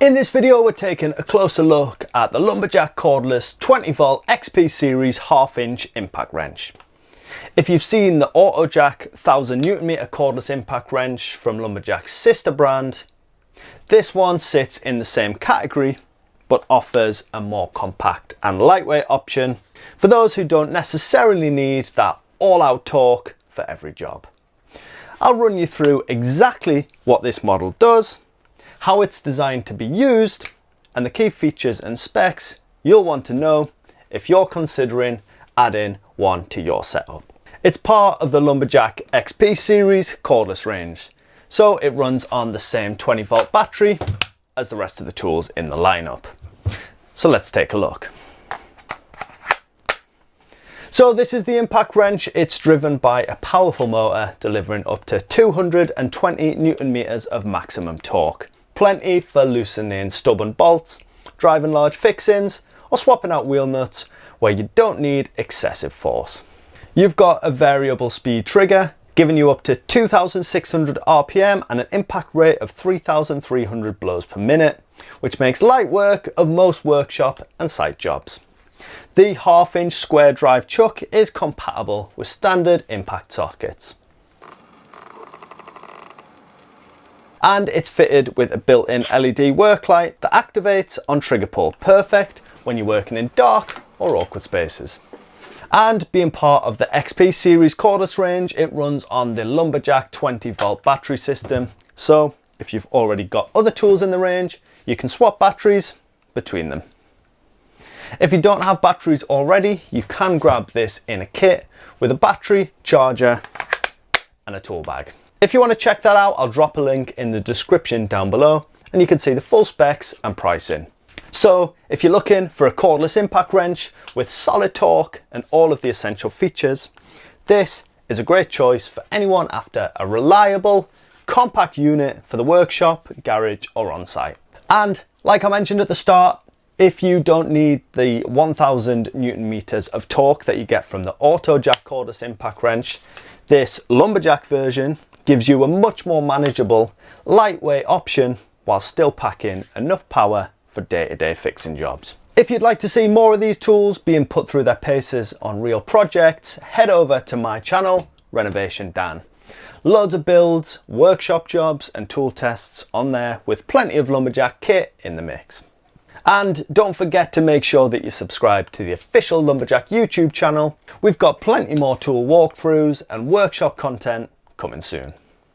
In this video we're taking a closer look at the Lumberjack Cordless 20V XP series 1/2 inch impact wrench. If you've seen the Autojack 1000N cordless impact wrench from Lumberjack's sister brand, this one sits in the same category but offers a more compact and lightweight option for those who don't necessarily need that all-out torque for every job. I'll run you through exactly what this model does, how it's designed to be used, and the key features and specs you'll want to know if you're considering adding one to your setup. It's part of the Lumberjack XP series cordless range, so it runs on the same 20V battery as the rest of the tools in the lineup. So let's take a look. So this is the impact wrench. It's driven by a powerful motor delivering up to 220 Nm of maximum torque. Plenty for loosening stubborn bolts, driving large fixings, or swapping out wheel nuts where you don't need excessive force. You've got a variable speed trigger, giving you up to 2,600 RPM and an impact rate of 3,300 blows per minute, which makes light work of most workshop and site jobs. The 1/2 inch square drive chuck is compatible with standard impact sockets. And it's fitted with a built-in LED work light that activates on trigger pull, perfect when you're working in dark or awkward spaces. And being part of the XP series cordless range, it runs on the Lumberjack 20V battery system. So if you've already got other tools in the range, you can swap batteries between them. If you don't have batteries already, you can grab this in a kit with a battery, charger, and a tool bag. If you want to check that out, I'll drop a link in the description down below and you can see the full specs and pricing. So if you're looking for a cordless impact wrench with solid torque and all of the essential features, this is a great choice for anyone after a reliable, compact unit for the workshop, garage, or on-site. And like I mentioned at the start, if you don't need the 1000 Nm of torque that you get from the Autojack cordless impact wrench, this Lumberjack version gives you a much more manageable, lightweight option while still packing enough power for day-to-day fixing jobs. If you'd like to see more of these tools being put through their paces on real projects, head over to my channel, Renovation Dan. Loads of builds, workshop jobs and tool tests on there with plenty of Lumberjack kit in the mix. And don't forget to make sure that you subscribe to the official Lumberjack YouTube channel. We've got plenty more tool walkthroughs and workshop content coming soon.